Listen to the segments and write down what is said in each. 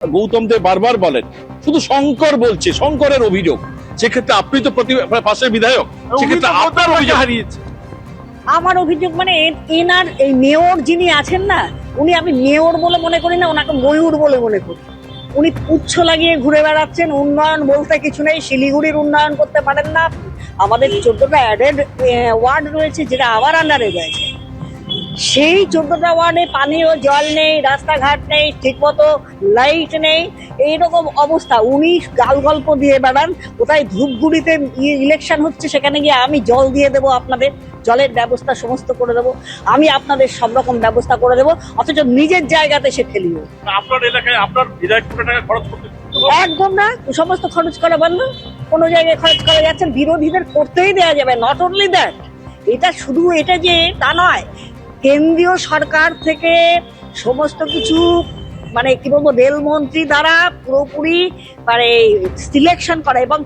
গৌতম দেব বারবার বলেন শুধু শঙ্কর বলছে, শঙ্করের অভিযোগ। সেক্ষেত্রে আপনি তো পাশের বিধায়ক, সেক্ষেত্রে আপনার অভিযোগ হারিয়েছে। আমার অভিযোগ মানে এনার এই মেয়র যিনি আছেন না, উনি আমি মেয়র বলে মনে করি না, ওনাকে ময়ূর বলে মনে করি। উনি পুচ্ছ লাগিয়ে ঘুরে বেড়াচ্ছেন, উন্নয়ন বলতে কিছু নেই। শিলিগুড়ির উন্নয়ন করতে পারেন না। আমাদের 14টা অ্যাডেড ওয়ার্ড রয়েছে যেটা আবার আন্ডারে রয়েছে, সেই 14টা ওয়ার্ডে পানীয় জল নেই, রাস্তাঘাট নেই, ঠিকমতো লাইট নেই, এইরকম অবস্থা। উনি গাল গল্প দিয়ে বেড়ান। কোথায় ধূপগুড়িতে ইলেকশন হচ্ছে, সেখানে গিয়ে আমি জল দিয়ে দেবো, আপনাদের জলের ব্যবস্থা সমস্ত করে দেবো, আমি আপনাদের সব রকম ব্যবস্থা করে দেবো, অথচ নিজের জায়গাতে সে ফেলিও। আপনার এলাকায় আপনার বিধায়ক কোটি টাকা খরচ করতে একদম না, সমস্ত খরচ করা বন্ধ। কোনো জায়গায় খরচ করা যাচ্ছে, বিরোধীদের করতেই দেওয়া যাবে। নট অনলি দ্যাট, এটা শুধু এটা যে তা নয়, কেন্দ্রীয় সরকার থেকে সমস্ত কিছু মানে কি বলবো, রেলমন্ত্রী দ্বারা পুরোপুরি মানে সিলেকশন করা এবং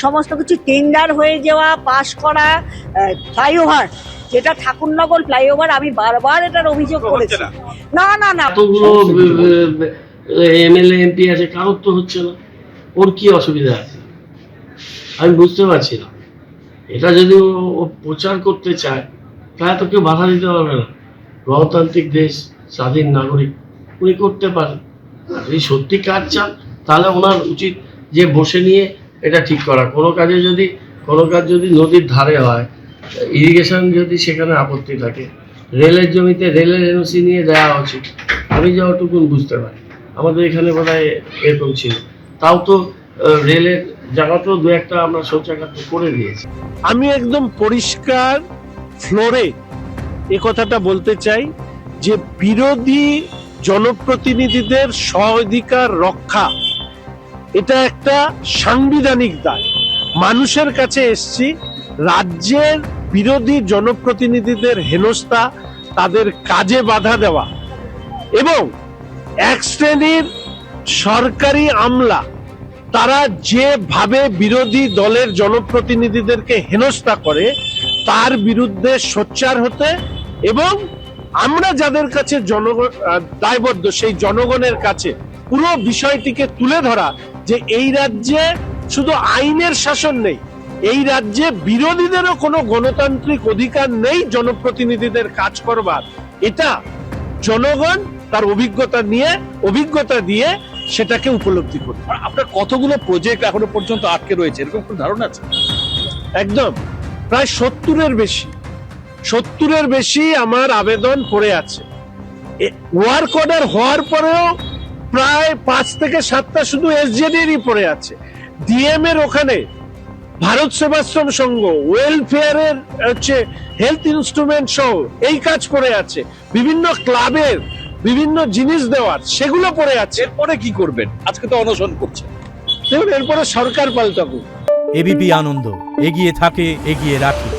সমস্ত কিছু টেন্ডার হয়ে যাওয়া, পাশ করা। ফ্লাইওভার, যেটা ঠাকুরনগর ফ্লাইওভার, আমি বারবার এটার অভিযোগ করেছি। না না না, এতগুলো এমএলএ এমপি আছে, কারোর তো হচ্ছে না। ওর কি অসুবিধা আছে আমি বুঝতে পারছি না। এটা যদি ও প্রচার করতে চায় তাহলে তো কেউ বাধা দিতে পারবে না। গণতান্ত্রিক দেশ, স্বাধীন নাগরিক, উনি করতে পারেন। আর যদি সত্যি কাজ চান তাহলে ওনার উচিত যে বসে নিয়ে এটা ঠিক করা। কোনো কাজ যদি নদীর ধারে হয়, ইরিগেশন যদি সেখানে আপত্তি থাকে, রেলের জমিতে রেলের এনওসি নিয়ে দেওয়া উচিত। আমি যতটুকু বুঝতে পারি আমাদের এখানে বোধহয় এরকম ছিল। তাও তো রেলের জায়গাতেও দু একটা আমরা শৌচাগার করে দিয়েছি। আমি একদম পরিষ্কার ফ্লোরে এ কথাটা বলতে চাই যে বিরোধী জনপ্রতিনিধিদের স্ব-অধিকার রক্ষা এটা একটা সাংবিধানিক দায়। মানুষের কাছে এসছি, রাজ্যের বিরোধী জনপ্রতিনিধিদের হেনস্থা, তাদের কাজে বাধা দেওয়া এবং এক শ্রেণীর সরকারি আমলা তারা যেভাবে বিরোধী দলের জনপ্রতিনিধিদেরকে হেনস্থা করে তার বিরুদ্ধে সোচ্চার হতে এবং আমরা যাদের কাছে দায়বদ্ধ সেই জনগণের কাছে পুরো বিষয়টিকে তুলে ধরা যে এই রাজ্যে শুধু আইনের শাসন নেই, এই রাজ্যে বিরোধীদেরও কোনো গণতান্ত্রিক অধিকার নেই জনপ্রতিনিধিদের কাজ করবার। এটা জনগণ তার অভিজ্ঞতা দিয়ে সেটাকে উপলব্ধি করবে। আপনার কতগুলো প্রজেক্ট এখনো পর্যন্ত আটকে রয়েছে এরকম কোন ধারণা আছে? একদম প্রায় 70-এর বেশি আমার আবেদন পড়ে আছে। ওয়ার্ক অর্ডার হওয়ার পরেও প্রায় 5 থেকে 7টা শুধু এসজেডিরই পড়ে আছে। ডিএম এর ওখানে ভারত সেবাশ্রম সংঘ, ওয়েলফেয়ারের হেলথ ইনস্ট্রুমেন্ট সহ এই কাজ পড়ে আছে। বিভিন্ন ক্লাবের বিভিন্ন জিনিস দেওয়ার, সেগুলো পড়ে আছে। এরপরে কি করবেন? আজকে তো অনশন করছে। দেখুন, এরপরে সরকার পাল্টাবো। এবিপি আনন্দ, এগিয়ে থাকে, এগিয়ে রাখে।